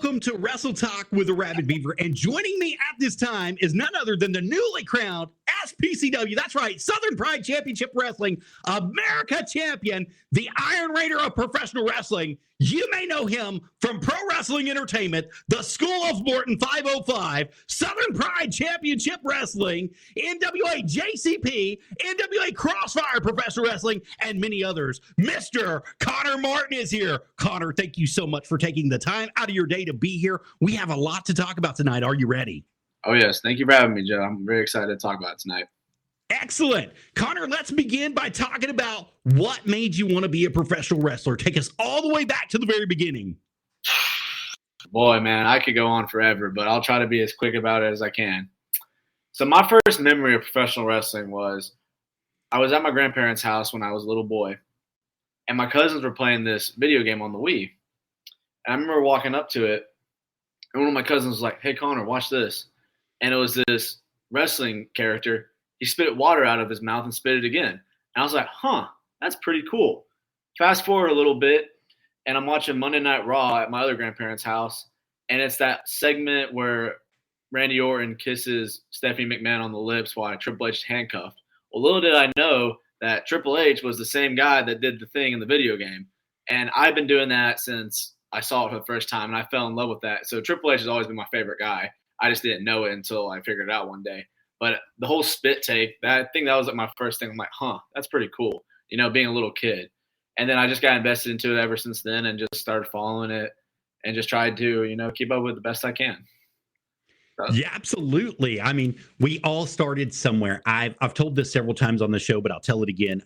welcome to Wrestle Talk with Arabbidb3aver. And joining me at this time is none other than the newly crowned SPCW. That's right, Southern Pride Championship Wrestling America champion, the Iron Raider of professional wrestling. You may know him from Pro Wrestling Entertainment, the School of Morton5, Southern Pride Championship Wrestling, NWA JCP, NWA Krossfire Professional Wrestling, and many others. Mr. Konnor Martin is here. Konnor, thank you so much for taking the time out of your day to be here. We have a lot to talk about tonight. Are you ready? Oh, yes. Thank you for having me, Joe. I'm very excited to talk about it tonight. Excellent. Konnor, let's begin by talking about what made you want to be a professional wrestler. Take us all the way back to the very beginning. Boy, man, I could go on forever, but I'll try to be as quick about it as I can. So my first memory of professional wrestling was I was at my grandparents' house when I was a little boy, and my cousins were playing this video game on the Wii. And I remember walking up to it, and one of my cousins was like, "Hey, Konnor, watch this." And it was this wrestling character. He spit water out of his mouth and spit it again. And I was like, huh, that's pretty cool. Fast forward a little bit, and I'm watching Monday Night Raw at my other grandparents' house, and it's that segment where Randy Orton kisses Stephanie McMahon on the lips while Triple H is handcuffed. Well, little did I know that Triple H was the same guy that did the thing in the video game. And I've been doing that since I saw it for the first time, and I fell in love with that. So Triple H has always been my favorite guy. I just didn't know it until I figured it out one day. But the whole spit take, I think that was like my first thing. I'm like, huh, that's pretty cool, you know, being a little kid. And then I just got invested into it ever since then and just started following it and just tried to, you know, keep up with the best I can. Yeah, absolutely. I mean, we all started somewhere. I've told this several times on the show, but I'll tell it again.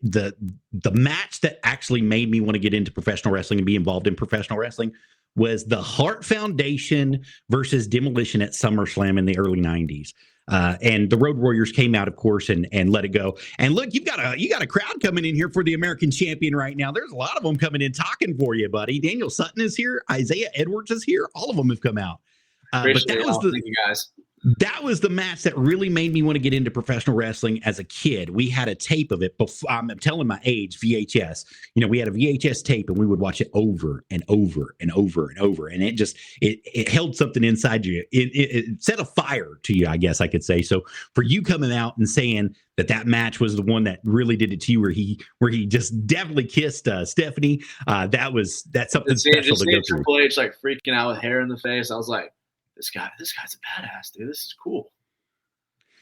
The match that actually made me want to get into professional wrestling and be involved in professional wrestling was the Hart Foundation versus Demolition at SummerSlam in the early 90s. And the Road Warriors came out, of course, and let it go. And look, you got a crowd coming in here for the American champion right now. There's a lot of them coming in talking for you, buddy. Daniel Sutton is here. Isaiah Edwards is here. All of them have come out. But Thank you, guys. That was the match that really made me want to get into professional wrestling as a kid. We had a tape of it before. I'm telling my age, VHS. You know, we had a VHS tape and we would watch it over and over and over and over. And it held something inside you. It set a fire to you, I guess I could say. So for you coming out and saying that match was the one that really did it to you, where he just definitely kissed Stephanie, that's something special to go through. Triple H like freaking out with hair in the face. I was like, This guy's a badass, dude. This is cool.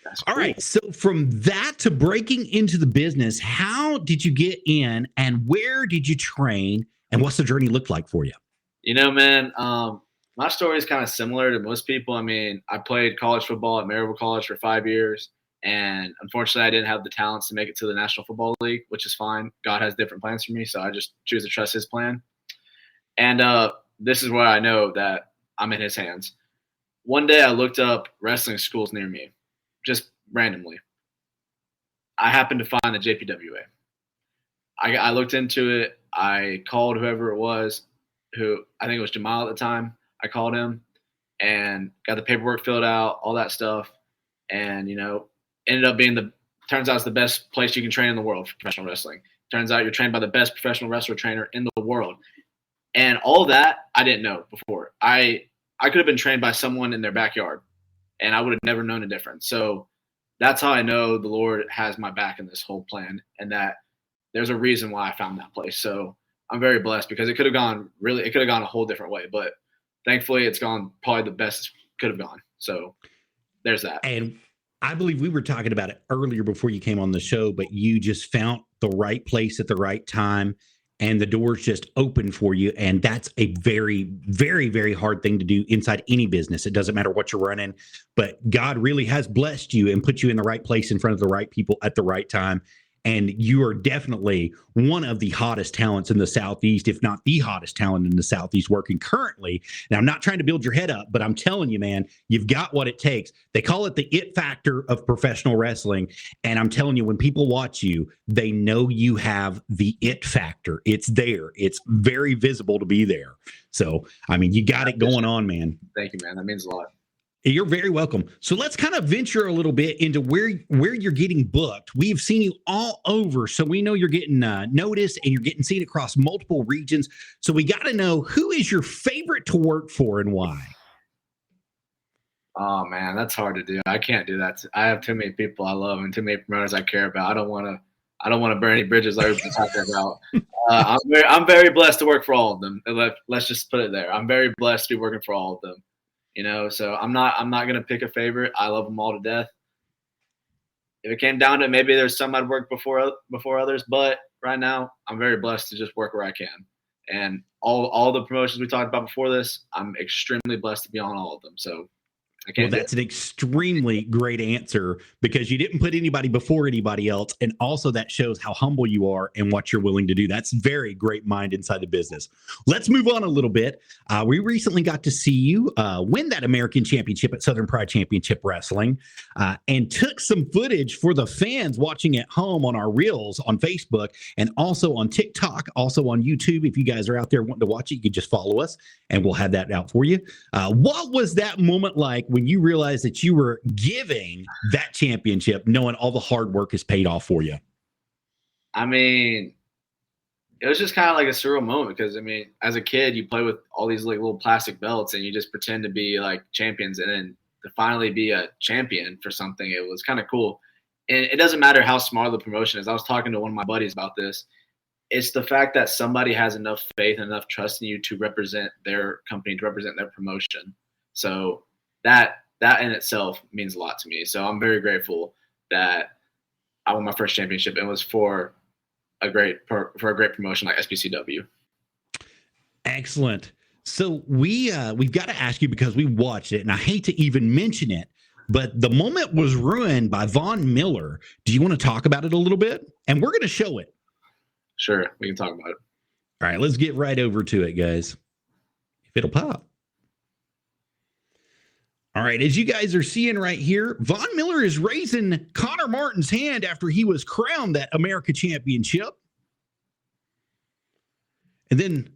That's cool. All right. So from that to breaking into the business, how did you get in and where did you train and what's the journey look like for you? You know, man, my story is kind of similar to most people. I mean, I played college football at Maryville College for 5 years. And unfortunately, I didn't have the talents to make it to the National Football League, which is fine. God has different plans for me. So I just choose to trust his plan. And this is where I know that I'm in his hands. One day I looked up wrestling schools near me, just randomly. I happened to find the JPWA. I looked into it. I called whoever it was, who I think it was Jamal at the time. I called him and got the paperwork filled out, all that stuff. And, you know, ended up being turns out it's the best place you can train in the world for professional wrestling. Turns out you're trained by the best professional wrestler trainer in the world. And all that I didn't know before. I could have been trained by someone in their backyard, and I would have never known a difference. So that's how I know the Lord has my back in this whole plan, and that there's a reason why I found that place. So I'm very blessed because it could have gone a whole different way, but thankfully it's gone probably the best it could have gone. So there's that. And I believe we were talking about it earlier before you came on the show, but you just found the right place at the right time. And the doors just open for you. And that's a very, very, very hard thing to do inside any business. It doesn't matter what you're running, but God really has blessed you and put you in the right place in front of the right people at the right time. And you are definitely one of the hottest talents in the Southeast, if not the hottest talent in the Southeast working currently. Now, I'm not trying to build your head up, but I'm telling you, man, you've got what it takes. They call it the it factor of professional wrestling. And I'm telling you, when people watch you, they know you have the it factor. It's there. It's very visible to be there. So, I mean, you got it going on, man. Thank you, man. That means a lot. You're very welcome. So let's kind of venture a little bit into where you're getting booked. We've seen you all over, so we know you're getting noticed and you're getting seen across multiple regions. So we got to know, who is your favorite to work for and why? Oh man, that's hard to do. I can't do that. I have too many people I love and too many promoters I care about. I don't want to burn any bridges like we've been talking about. I'm very blessed to work for all of them. Let's just put it there. I'm very blessed to be working for all of them. So I'm not gonna pick a favorite. I love them all to death. If it came down to it, maybe there's some I'd work before others, but right now I'm very blessed to just work where I can. And all the promotions we talked about before this, I'm extremely blessed to be on all of them. So Well, that's an extremely great answer, because you didn't put anybody before anybody else. And also that shows how humble you are and what you're willing to do. That's very great mind inside the business. Let's move on a little bit. We recently got to see you win that American Championship at Southern Pride Championship Wrestling, and took some footage for the fans watching at home on our reels on Facebook and also on TikTok, also on YouTube. If you guys are out there wanting to watch it, you can just follow us and we'll have that out for you. What was that moment like when you realized that you were giving that championship, knowing all the hard work is paid off for you? I mean, it was just kind of like a surreal moment, because, I mean, as a kid, you play with all these like little plastic belts and you just pretend to be like champions, and then to finally be a champion for something, it was kind of cool. And it doesn't matter how small the promotion is. I was talking to one of my buddies about this. It's the fact that somebody has enough faith and enough trust in you to represent their company, to represent their promotion. So that in itself means a lot to me. So I'm very grateful that I won my first championship, and it was for a great promotion like SPCW. Excellent. So we've got to ask you, because we watched it, and I hate to even mention it, but the moment was ruined by Von Miller. Do you want to talk about it a little bit? And we're going to show it. Sure, we can talk about it. All right, let's get right over to it, guys. If it'll pop. All right, as you guys are seeing right here, Von Miller is raising Konnor Martin's hand after he was crowned that America Championship. And then,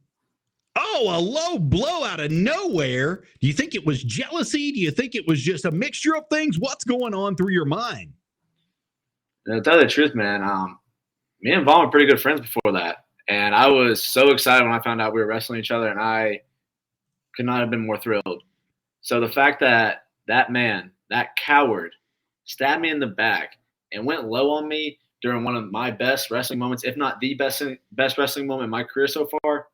a low blow out of nowhere. Do you think it was jealousy? Do you think it was just a mixture of things? What's going on through your mind? To tell you the truth, man, me and Vaughn were pretty good friends before that. And I was so excited when I found out we were wrestling each other, and I could not have been more thrilled. So the fact that that man, that coward, stabbed me in the back and went low on me during one of my best wrestling moments, if not the best wrestling moment in my career so far,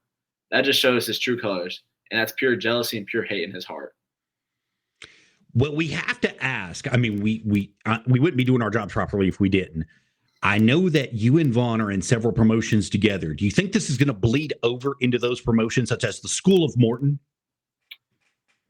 that just shows his true colors. And that's pure jealousy and pure hate in his heart. Well, we have to ask. I mean, we wouldn't be doing our jobs properly if we didn't. I know that you and Vaughn are in several promotions together. Do you think this is going to bleed over into those promotions, such as the School of Morton?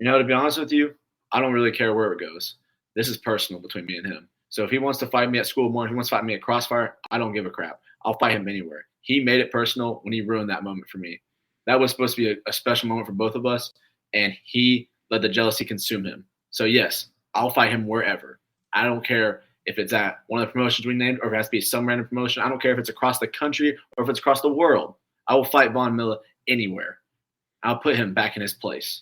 To be honest with you, I don't really care where it goes. This is personal between me and him. So if he wants to fight me at School of Morton, if he wants to fight me at Krossfire, I don't give a crap. I'll fight him anywhere. He made it personal when he ruined that moment for me. That was supposed to be a special moment for both of us, and he let the jealousy consume him. So yes, I'll fight him wherever. I don't care if it's at one of the promotions we named, or if it has to be some random promotion. I don't care if it's across the country or if it's across the world. I will fight Von Miller anywhere. I'll put him back in his place.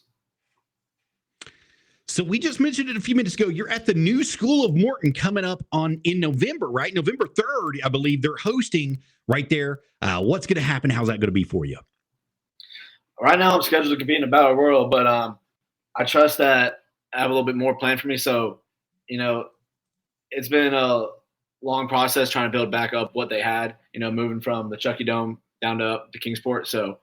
So we just mentioned it a few minutes ago. You're at the new School of Morton coming up in November, right? November 3rd, I believe they're hosting right there. What's going to happen? How's that going to be for you? Right now I'm scheduled to compete in a Battle Royal, but I trust that I have a little bit more planned for me. So, it's been a long process trying to build back up what they had, moving from the Chucky Dome down to Kingsport. So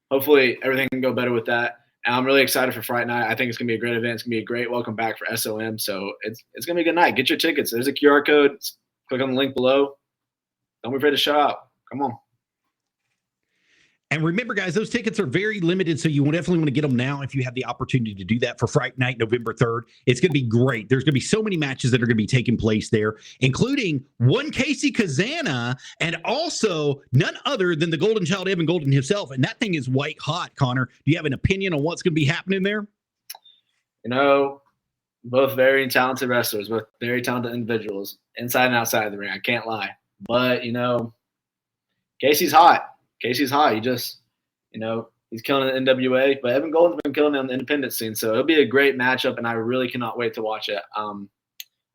hopefully everything can go better with that. And I'm really excited for Friday night. I think it's going to be a great event. It's going to be a great welcome back for SOM. So it's going to be a good night. Get your tickets. There's a QR code. Click on the link below. Don't be afraid to show up. Come on. And remember, guys, those tickets are very limited, so you will definitely want to get them now if you have the opportunity to do that for Friday night, November 3rd. It's going to be great. There's going to be so many matches that are going to be taking place there, including one Casey Cazana and also none other than the Golden Child, Evan Golden himself. And that thing is white hot, Konnor. Do you have an opinion on what's going to be happening there? Both very talented wrestlers, both very talented individuals, inside and outside of the ring. I can't lie. But, Casey's hot. He just, He's killing the NWA, but Evan Golden's been killing it on the independent scene. So it'll be a great matchup, and I really cannot wait to watch it. I'm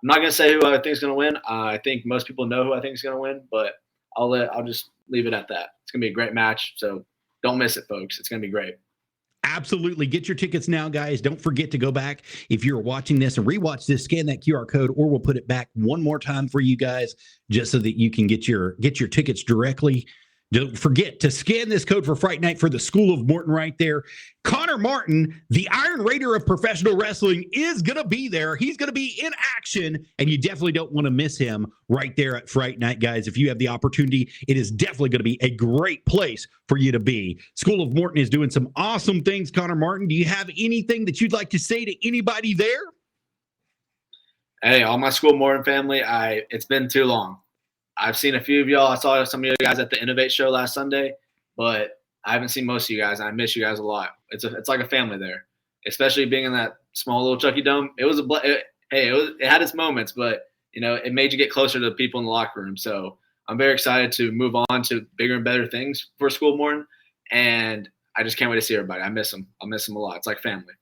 not going to say who I think is going to win. I think most people know who I think is going to win, but I'll just leave it at that. It's going to be a great match, so don't miss it, folks. It's going to be great. Absolutely. Get your tickets now, guys. Don't forget to go back. If you're watching this and rewatch this, scan that QR code, or we'll put it back one more time for you guys, just so that you can get your tickets directly. Don't forget to scan this code for Fright Night for the School of Morton right there. Konnor Martin, the Iron Raider of professional wrestling, is going to be there. He's going to be in action, and you definitely don't want to miss him right there at Fright Night, guys. If you have the opportunity, it is definitely going to be a great place for you to be. School of Morton is doing some awesome things. Konnor Martin, do you have anything that you'd like to say to anybody there? Hey, all my School of Morton family, it's been too long. I've seen a few of y'all. I saw some of you guys at the Innovate show last Sunday, but I haven't seen most of you guys. And I miss you guys a lot. It's like a family there, especially being in that small little Chucky Dome. It had its moments, but it made you get closer to the people in the locker room. So I'm very excited to move on to bigger and better things for School of Morton, and I just can't wait to see everybody. I miss them. I miss them a lot. It's like family.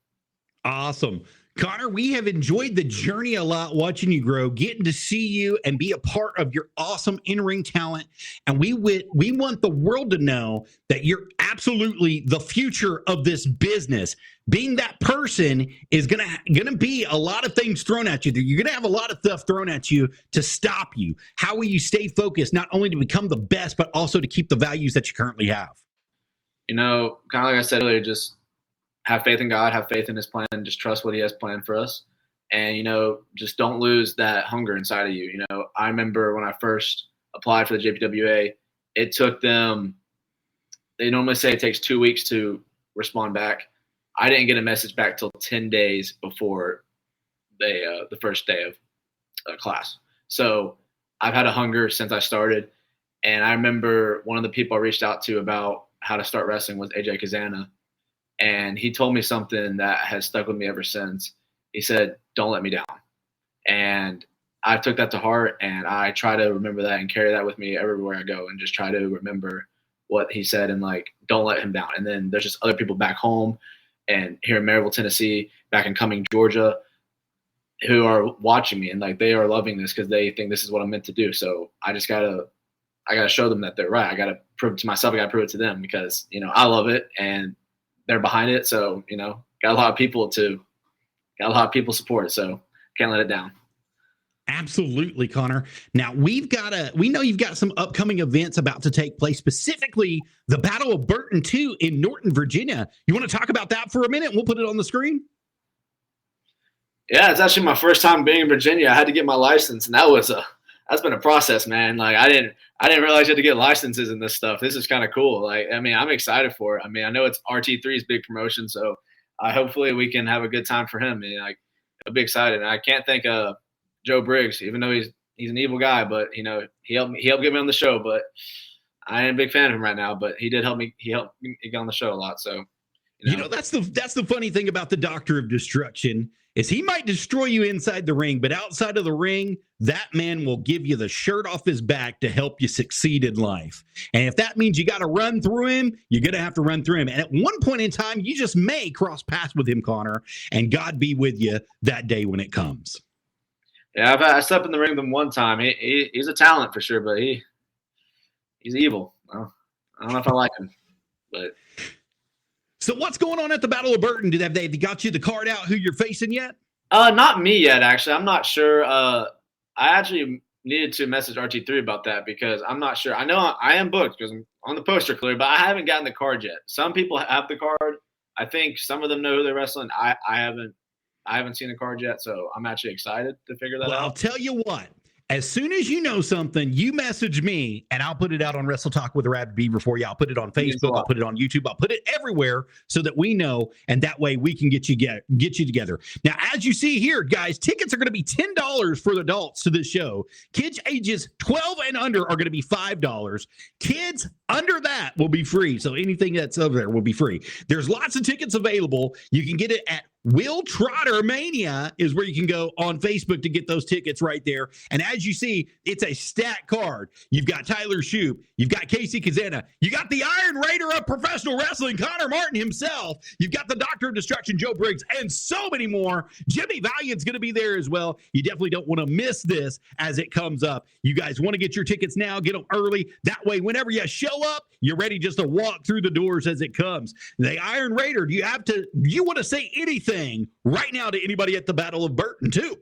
Awesome. Konnor, we have enjoyed the journey a lot, watching you grow, getting to see you and be a part of your awesome in-ring talent. And we want the world to know that you're absolutely the future of this business. Being that person is gonna be a lot of things thrown at you. You're gonna have a lot of stuff thrown at you to stop you. How will you stay focused, not only to become the best, but also to keep the values that you currently have? Kind of like I said earlier, just have faith in God, have faith in his plan, just trust what he has planned for us. And, just don't lose that hunger inside of you. I remember when I first applied for the JPWA, it took them, they normally say it takes 2 weeks to respond back. I didn't get a message back till 10 days before the first day of class. So I've had a hunger since I started. And I remember one of the people I reached out to about how to start wrestling was AJ Cazana. And he told me something that has stuck with me ever since. He said, "Don't let me down." And I took that to heart, and I try to remember that and carry that with me everywhere I go, and just try to remember what he said and don't let him down. And then there's just other people back home and here in Maryville, Tennessee, back in Cumming, Georgia, who are watching me, and they are loving this because they think this is what I'm meant to do. So I just I gotta show them that they're right. I gotta prove it to myself. I gotta prove it to them because I love it and they're behind it. So, got a lot of people support. So can't let it down. Absolutely, Konnor. Now we know you've got some upcoming events about to take place, specifically the Battle of Burton 2 in Norton, Virginia. You want to talk about that for a minute? We'll put it on the screen. Yeah, it's actually my first time being in Virginia. I had to get my license, and that's been a process, man. I didn't realize you had to get licenses and this stuff. This is kind of cool. I'm excited for it. I know it's RT3's big promotion, so hopefully we can have a good time for him. I'll be excited. And I can't thank Joe Briggs, even though he's an evil guy, but he helped get me on the show. But I am a big fan of him right now. But he did help me. He helped me get on the show a lot. So that's the funny thing about the Doctor of Destruction is he might destroy you inside the ring, but outside of the ring, that man will give you the shirt off his back to help you succeed in life. And if that means you got to run through him, you're going to have to run through him. And at one point in time, you just may cross paths with him, Konnor, and God be with you that day when it comes. Yeah, I stepped in the ring with him one time. He's a talent for sure, but he's evil. Well, I don't know if I like him, but. So what's going on at the Battle of Burton? Have they got you the card out who you're facing yet? Not me yet, actually. I'm not sure. I actually needed to message RT3 about that because I'm not sure. I know I am booked because I'm on the poster clear, but I haven't gotten the card yet. Some people have the card. I think some of them know who they're wrestling. I haven't seen the card yet, so I'm actually excited to figure that out. Well, I'll tell you what. As soon as you know something, you message me, and I'll put it out on Wrestle Talk with Arabbidb3aver for you. I'll put it on Facebook. I'll put it on YouTube. I'll put it everywhere so that we know, and that way we can get you together. Now, as you see here, guys, tickets are going to be $10 for the adults to this show. Kids ages 12 and under are going to be $5. Kids under that will be free. So anything that's over there will be free. There's lots of tickets available. You can get it at Will Trotter Mania is where you can go on Facebook to get those tickets right there. And as you see, it's a stacked card. You've got Tyler Shoup, you've got Casey Cazana, you got the Iron Raider of professional wrestling, Konnor Martin himself, you've got the Doctor of Destruction, Joe Briggs, and so many more. Jimmy Valiant's going to be there as well. You definitely don't want to miss this as it comes up. You guys want to get your tickets now, get them early. That way, whenever you show up, you're ready just to walk through the doors as it comes. The Iron Raider, do you want to say anything right now to anybody at the Battle of Burton too?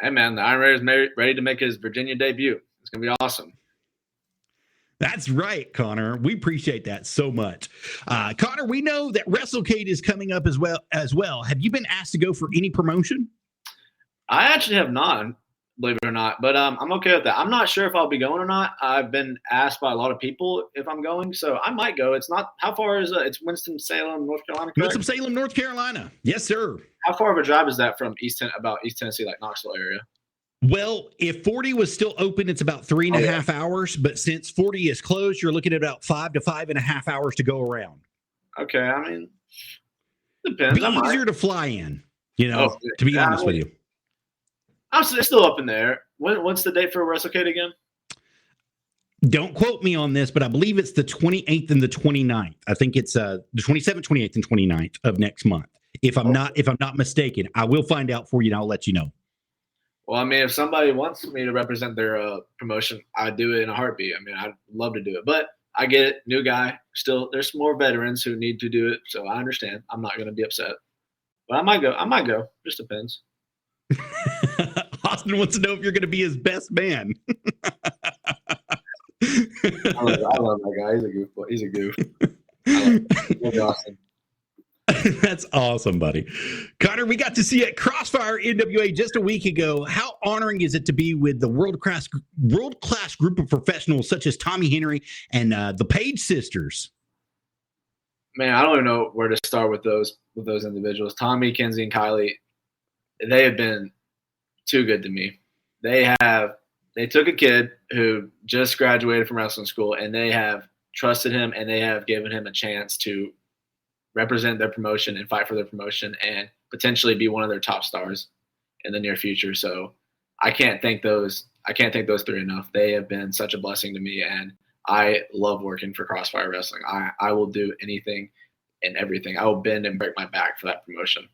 Hey man, the Iron Raider is ready to make his Virginia debut. It's gonna be awesome. That's right, Konnor. We appreciate that so much. Konnor, we know that WrestleCade is coming up as well. Have you been asked to go for any promotion? I actually have not, believe it or not, but I'm okay with that. I'm not sure if I'll be going or not. I've been asked by a lot of people if I'm going, so I might go. It's not, how far is it? It's Winston-Salem, North Carolina, correct? Winston-Salem, North Carolina. Yes, sir. How far of a drive is that from East Tennessee, like Knoxville area? Well, if 40 was still open, it's about 3.5 hours. But since 40 is closed, you're looking at about 5 to 5.5 hours to go around. Okay, I mean, depends. Be easier to fly in, to be honest with you. It's still up in there. What's the date for WrestleCade again? Don't quote me on this, but I believe it's the 28th and the 29th. I think it's the 27th, 28th, and 29th of next month. If I'm not mistaken, I will find out for you and I'll let you know. Well, I mean, if somebody wants me to represent their promotion, I'd do it in a heartbeat. I mean, I'd love to do it, but I get it. New guy. Still, there's more veterans who need to do it, so I understand. I'm not going to be upset, but I might go. Just depends. Austin wants to know if you're going to be his best man. I love that guy. He's a goof. He's a goof. I love Austin. That's awesome, buddy. Konnor, we got to see at Krossfire NWA just a week ago. How honoring is it to be with the world-class group of professionals such as Tommy Henry and the Page sisters? Man, I don't even know where to start with those individuals. Tommy, Kenzie, and Kylie, they have been too good to me. They took a kid who just graduated from wrestling school, and they have trusted him, and they have given him a chance to represent their promotion and fight for their promotion and potentially be one of their top stars in the near future. So I can't thank those three enough. They have been such a blessing to me, and I love working for Krossfire Wrestling. I will do anything and everything. I will bend and break my back for that promotion.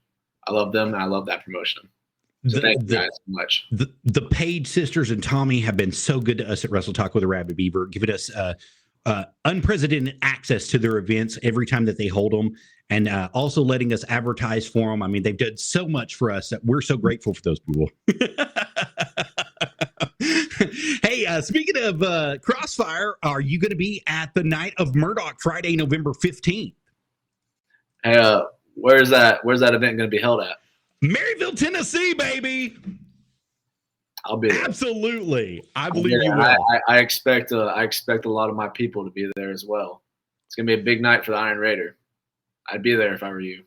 I love them, and I love that promotion. So thank you guys so much. The Page sisters and Tommy have been so good to us at Wrestle Talk with Arabbidb3aver, giving us unprecedented access to their events every time that they hold them, and also letting us advertise for them. I mean, they've done so much for us that we're so grateful for those people. Hey, speaking of Krossfire, are you going to be at the Night of Murdoch Friday, November 15th? Hey, where's that event going to be held at? Maryville, Tennessee, baby. I'll be there. Absolutely. I believe you will. I expect a lot of my people to be there as well. It's going to be a big night for the Iron Raider. I'd be there if I were you.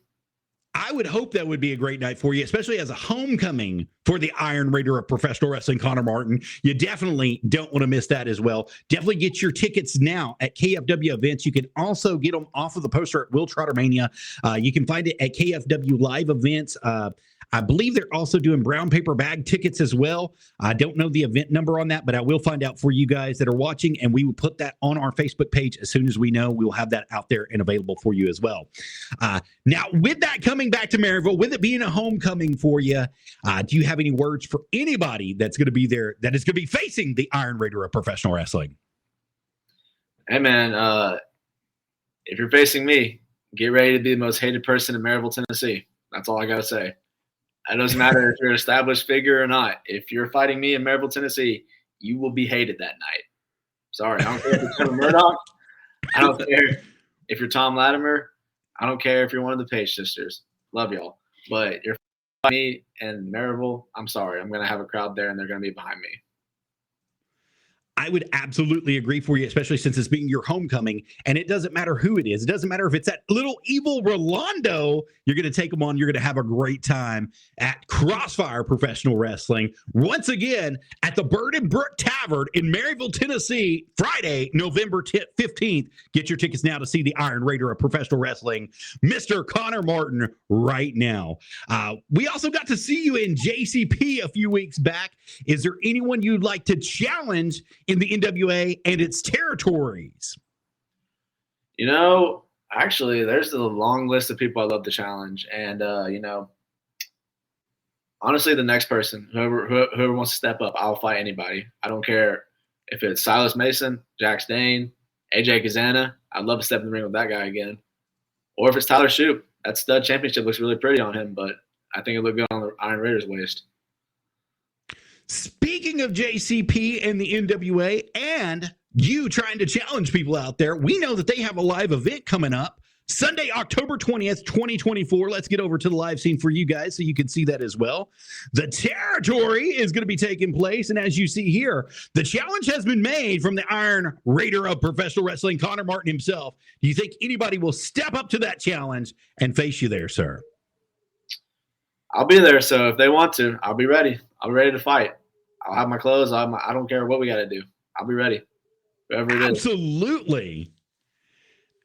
I would hope that would be a great night for you, especially as a homecoming for the Iron Raider of professional wrestling, Konnor Martin. You definitely don't want to miss that as well. Definitely get your tickets now at KFW events. You can also get them off of the poster at Will Trotter Mania. You can find it at KFW live events. I believe they're also doing brown paper bag tickets as well. I don't know the event number on that, but I will find out for you guys that are watching, and we will put that on our Facebook page as soon as we know. We will have that out there and available for you as well. Now, with that coming back to Maryville, with it being a homecoming for you, do you have any words for anybody that's going to be there that is going to be facing the Iron Raider of professional wrestling? Hey, man, if you're facing me, get ready to be the most hated person in Maryville, Tennessee. That's all I got to say. It doesn't matter if you're an established figure or not. If you're fighting me in Maryville, Tennessee, you will be hated that night. Sorry. I don't care if you're Kevin Murdoch. I don't care if you're Tom Latimer. I don't care if you're one of the Page sisters. Love y'all. But you're fighting me in Maryville, I'm sorry. I'm going to have a crowd there, and they're going to be behind me. I would absolutely agree for you, especially since it's being your homecoming. And it doesn't matter who it is. It doesn't matter if it's that little evil Rolando. You're going to take them on. You're going to have a great time at Krossfire Professional Wrestling. Once again, at the Bird and Brook Tavern in Maryville, Tennessee, Friday, November 15th. Get your tickets now to see the Iron Raider of Professional Wrestling, Mr. Konnor Martin, right now. We also got to see you in JCP a few weeks back. Is there anyone you'd like to challenge in the NWA and its territories? Actually, there's a long list of people I love to challenge. And, honestly, the next person, whoever wants to step up, I'll fight anybody. I don't care if it's Silas Mason, Jack Stain, AJ Cazana. I'd love to step in the ring with that guy again. Or if it's Tyler Shoup. That stud championship looks really pretty on him, but I think it looked good on the Iron Raiders waist. Speaking of JCP and the NWA and you trying to challenge people out there, we know that they have a live event coming up Sunday, October 20th, 2024. Let's get over to the live scene for you guys so you can see that as well. The territory is going to be taking place. And as you see here, the challenge has been made from the Iron Raider of Professional Wrestling, Konnor Martin himself. Do you think anybody will step up to that challenge and face you there, sir? I'll be there. So if they want to, I'll be ready. I'll be ready to fight. I'll have my clothes. I don't care what we got to do. I'll be ready. Whoever it is. Absolutely.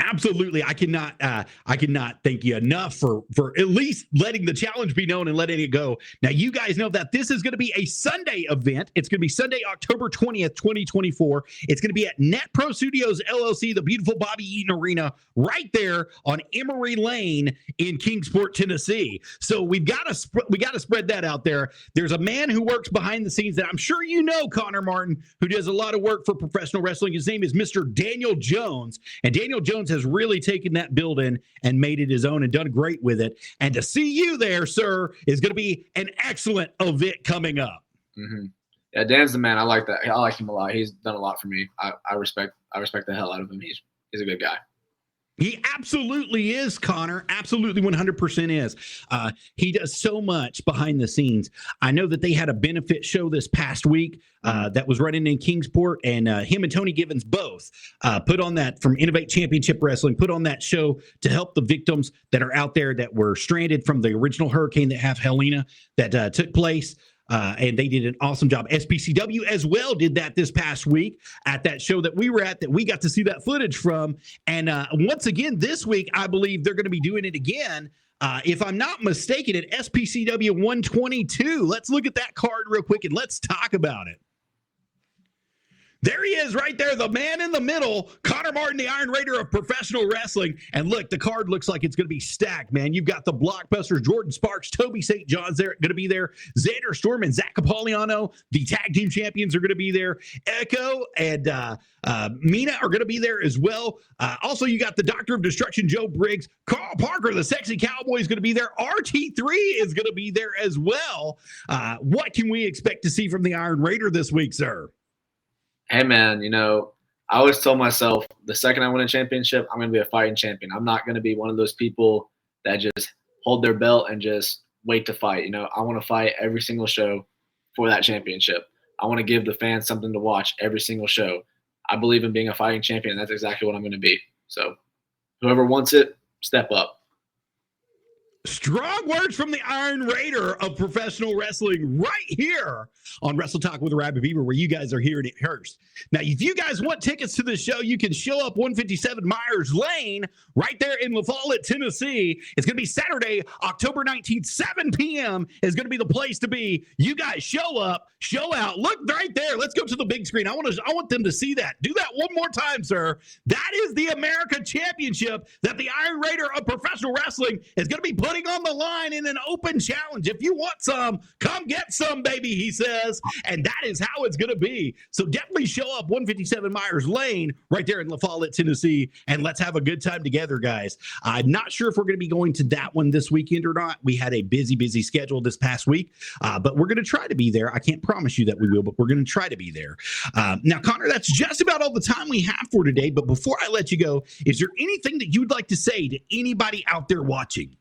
Absolutely. I cannot thank you enough for at least letting the challenge be known and letting it go. Now, you guys know that this is going to be a Sunday event. It's going to be Sunday, October 20th, 2024. It's going to be at Net Pro Studios, LLC, the beautiful Bobby Eaton Arena, right there on Emory Lane in Kingsport, Tennessee. So we got to spread that out there. There's a man who works behind the scenes that I'm sure you know, Konnor Martin, who does a lot of work for professional wrestling. His name is Mr. Daniel Jones, and Daniel Jones has really taken that building and made it his own and done great with it. And to see you there, sir, is going to be an excellent event coming up. Mm-hmm. Yeah, Dan's the man. I like that. I like him a lot. He's done a lot for me. I respect the hell out of him. He's a good guy. He absolutely is, Konnor. Absolutely 100% is. He does so much behind the scenes. I know that they had a benefit show this past week that was running in Kingsport, and him and Tony Givens both put on that from Innovate Championship Wrestling, put on that show to help the victims that are out there that were stranded from the original hurricane that have Helena that took place. And they did an awesome job. SPCW as well did that this past week at that show that we were at, that we got to see that footage from. And once again, this week, I believe they're going to be doing it again. If I'm not mistaken, at SPCW 122. Let's look at that card real quick and let's talk about it. There he is right there, the man in the middle, Konnor Martin, the Iron Raider of Professional Wrestling. And look, the card looks like it's going to be stacked, man. You've got the Blockbusters, Jordan Sparks, Toby St. John's there, going to be there. Xander Storm and Zach Capoliano, the tag team champions, are going to be there. Echo and Mina are going to be there as well. Also, you got the Doctor of Destruction, Joe Briggs. Carl Parker, the Sexy Cowboy, is going to be there. RT3 is going to be there as well. What can we expect to see from the Iron Raider this week, sir? Hey, man, I always told myself the second I win a championship, I'm going to be a fighting champion. I'm not going to be one of those people that just hold their belt and just wait to fight. I want to fight every single show for that championship. I want to give the fans something to watch every single show. I believe in being a fighting champion. That's exactly what I'm going to be. So whoever wants it, step up. Strong words from the Iron Raider of Professional Wrestling right here on Wrestle Talk with Arabbidb3aver, where you guys are hearing it first. Now, if you guys want tickets to the show, you can show up 157 Myers Lane right there in La Follette, Tennessee. It's going to be Saturday, October 19th, 7 p.m. is going to be the place to be. You guys show up, show out. Look right there. Let's go to the big screen. I want them to see that. Do that one more time, sir. That is the America Championship that the Iron Raider of Professional Wrestling is going to be putting on the line in an open challenge. If you want some, come get some, baby, he says. And that is how it's going to be. So definitely show up 157 Myers Lane right there in La Follette, Tennessee, and let's have a good time together, guys. I'm not sure if we're going to be going to that one this weekend or not. We had a busy schedule this past week, but we're going to try to be there. I can't promise you that we will, but we're going to try to be there. Now, Konnor, that's just about all the time we have for today. But before I let you go, is there anything that you'd like to say to anybody out there watching?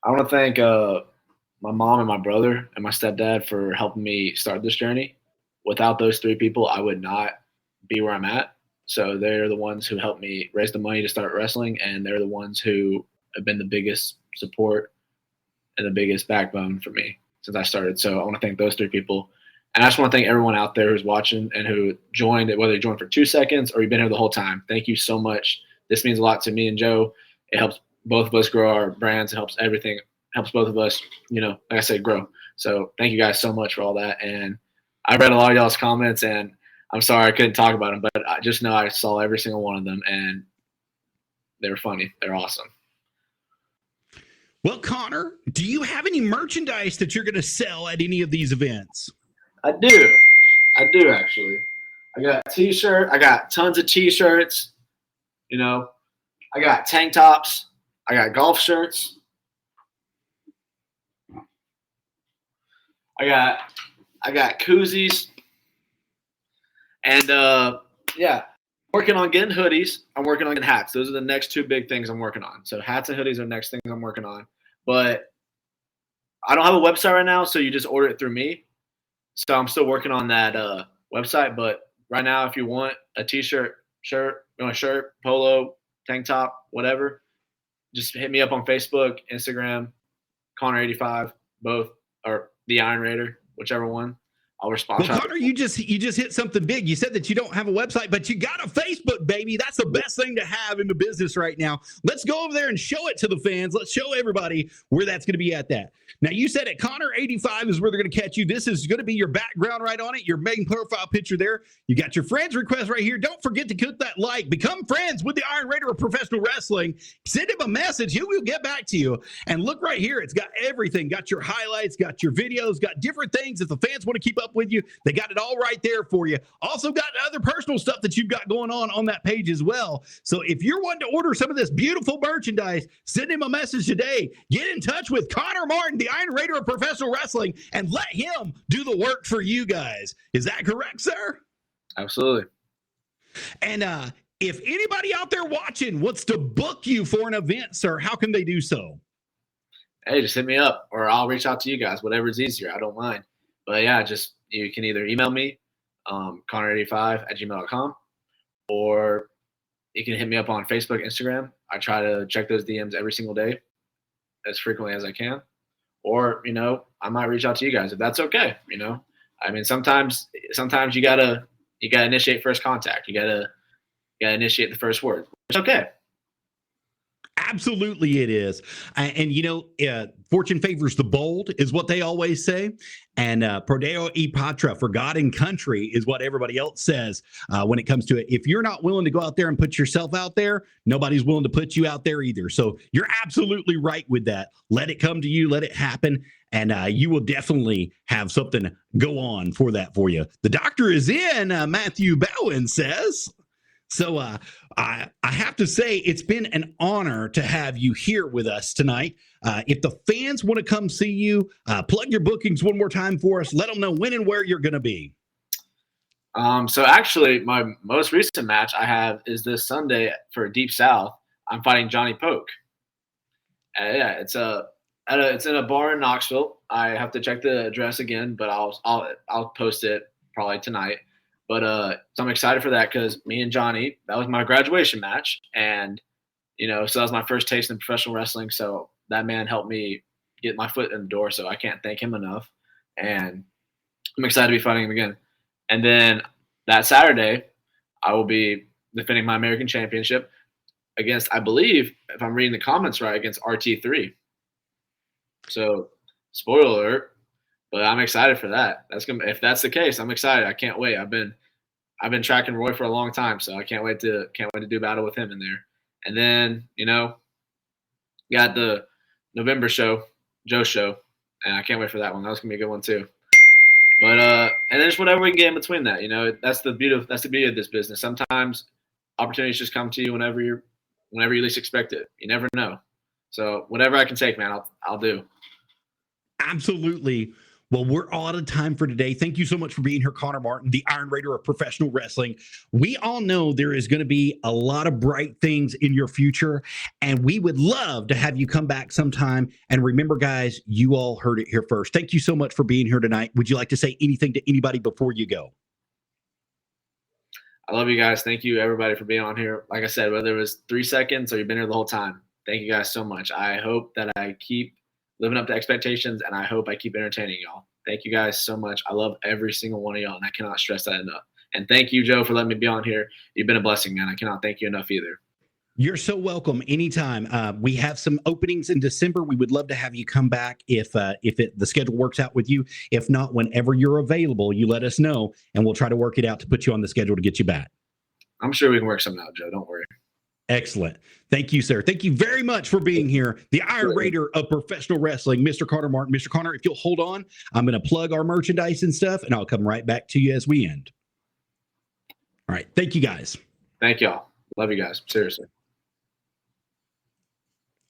I want to thank my mom and my brother and my stepdad for helping me start this journey. Without those three people, I would not be where I'm at. So they're the ones who helped me raise the money to start wrestling, and they're the ones who have been the biggest support and the biggest backbone for me since I started. So I want to thank those three people. And I just want to thank everyone out there who's watching and who joined it, whether you joined for 2 seconds or you've been here the whole time. Thank you so much. This means a lot to me and Joe. It helps both of us grow our brands. It helps everything. It helps both of us, like I said, grow. So thank you guys so much for all that. And I read a lot of y'all's comments, and I'm sorry I couldn't talk about them, but I just know I saw every single one of them, and they were funny. They're awesome. Well, Konnor, do you have any merchandise that you're going to sell at any of these events? I do actually. I got a t-shirt. I got tons of t-shirts. I got tank tops. I got golf shirts. I got koozies. And working on getting hoodies. I'm working on getting hats. Those are the next 2 big things I'm working on. So hats and hoodies are the next things I'm working on. But I don't have a website right now, so you just order it through me. So I'm still working on that website. But right now, if you want a t-shirt, shirt, polo, tank top, whatever, just hit me up on Facebook, Instagram, Konnor85, both, or the Iron Raider, whichever one. I'll respond. Well, Konnor, you just hit something big. You said that you don't have a website, but you got a Facebook, baby. That's the best thing to have in the business right now. Let's go over there and show it to the fans. Let's show everybody where that's going to be at that. Now, you said at Konnor85 is where they're going to catch you. This is going to be your background right on it, your main profile picture there. You got your friends request right here. Don't forget to click that like. Become friends with the Iron Raider of Professional Wrestling. Send him a message. He will get back to you. And look right here. It's got everything. Got your highlights, got your videos, got different things that the fans want to keep up with you. They got it all right there for you. Also got other personal stuff that you've got going on that page as well. So if you're wanting to order some of this beautiful merchandise, send him a message today. Get in touch with Konnor Morton, the Iron Raider of Professional Wrestling, and let him do the work for you guys. Is that correct, sir? Absolutely. And if anybody out there watching wants to book you for an event, sir, how can they do so? Hey, just hit me up, or I'll reach out to you guys. Whatever's easier. I don't mind. But yeah, you can either email me, Konnor85@gmail.com, or you can hit me up on Facebook, Instagram. I try to check those DMs every single day as frequently as I can. Or, I might reach out to you guys if that's okay. I mean, sometimes you gotta initiate first contact. You gotta initiate the first word. It's okay. Absolutely it is. And fortune favors the bold is what they always say. And Prodeo e Patra, for God and country, is what everybody else says when it comes to it. If you're not willing to go out there and put yourself out there, nobody's willing to put you out there either. So you're absolutely right with that. Let it come to you. Let it happen. And you will definitely have something go on for that for you. The doctor is in, Matthew Bowen says. So I have to say it's been an honor to have you here with us tonight. If the fans want to come see you, plug your bookings one more time for us. Let them know when and where you're going to be. So actually, my most recent match I have is this Sunday for Deep South. I'm fighting Johnny Poke. It's in a bar in Knoxville. I have to check the address again, but I'll post it probably tonight. But so I'm excited for that because me and Johnny, that was my graduation match. And, so that was my first taste in professional wrestling. So that man helped me get my foot in the door. So I can't thank him enough. And I'm excited to be fighting him again. And then that Saturday, I will be defending my American Championship against, I believe, if I'm reading the comments right, against RT3. So, spoiler alert. But I'm excited for that. If that's the case, I'm excited. I can't wait. I've been tracking Roy for a long time, so I can't wait to do battle with him in there. And then, got the November show, Joe's show, and I can't wait for that one. That was gonna be a good one too. But and then just whatever we can get in between that, that's the beauty of this business. Sometimes opportunities just come to you whenever you least expect it. You never know. So whatever I can take, man, I'll do. Absolutely. Well, we're all out of time for today. Thank you so much for being here, Konnor Martin, the Iron Raider of professional wrestling. We all know there is going to be a lot of bright things in your future, and we would love to have you come back sometime. And remember, guys, you all heard it here first. Thank you so much for being here tonight. Would you like to say anything to anybody before you go? I love you guys. Thank you, everybody, for being on here. Like I said, whether it was 3 seconds or you've been here the whole time, thank you guys so much. I hope that I keep living up to expectations, and I hope I keep entertaining y'all. Thank you guys so much. I love every single one of y'all, and I cannot stress that enough. And thank you, Joe, for letting me be on here. You've been a blessing, man. I cannot thank you enough either. You're so welcome anytime. We have some openings in December. We would love to have you come back if the schedule works out with you. If not, whenever you're available, you let us know, and we'll try to work it out to put you on the schedule to get you back. I'm sure we can work something out, Joe. Don't worry. Excellent. Thank you, sir. Thank you very much for being here. The Iron Raider of professional wrestling, Mr. Konnor Martin. Mr. Konnor, if you'll hold on, I'm going to plug our merchandise and stuff, and I'll come right back to you as we end. All right. Thank you, guys. Thank y'all. Love you guys. Seriously.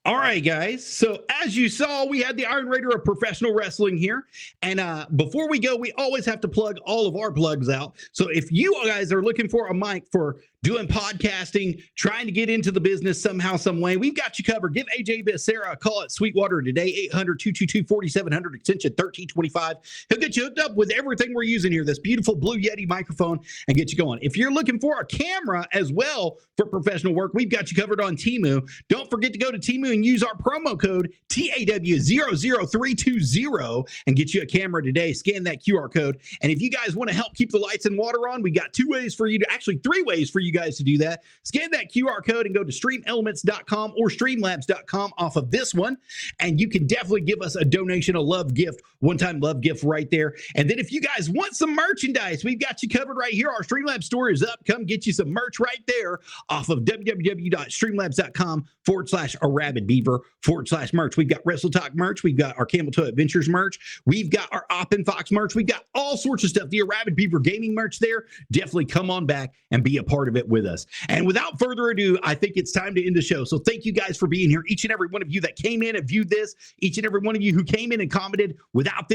All right, guys. So as you saw, we had the Iron Raider of professional wrestling here. And before we go, we always have to plug all of our plugs out. So if you guys are looking for a mic for doing podcasting, trying to get into the business somehow, some way, we've got you covered. Give AJ Becerra a call at Sweetwater today, 800-222-4700, extension 1325. He'll get you hooked up with everything we're using here, this beautiful Blue Yeti microphone, and get you going. If you're looking for a camera as well for professional work, we've got you covered on Temu. Don't forget to go to Temu and use our promo code TAW00320 and get you a camera today. Scan that QR code. And if you guys want to help keep the lights and water on, we got 2 ways for you to, actually 3 ways for you guys to do that. Scan that QR code and go to streamelements.com or streamlabs.com off of this one. And you can definitely give us a donation, a love gift, one-time love gift right there. And then if you guys want some merchandise, we've got you covered right here. Our Streamlabs store is up. Come get you some merch right there off of www.streamlabs.com/ArabbidB3aver/merch. We've got Wrestle Talk merch. We've got our Camel Toe Adventures merch. We've got our Op and Fox merch. We've got all sorts of stuff. The Arabbid Beaver gaming merch there. Definitely come on back and be a part of it with us. And without further ado, I think it's time to end the show. So thank you guys for being here. Each and every one of you that came in and viewed this, each and every one of you who came in and commented. Without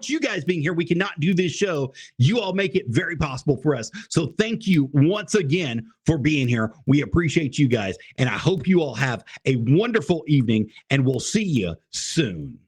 you guys being here, we cannot do this show. You all make it very possible for us. So thank you once again for being here. We appreciate you guys. And I hope you all have a wonderful evening, and we'll see you soon.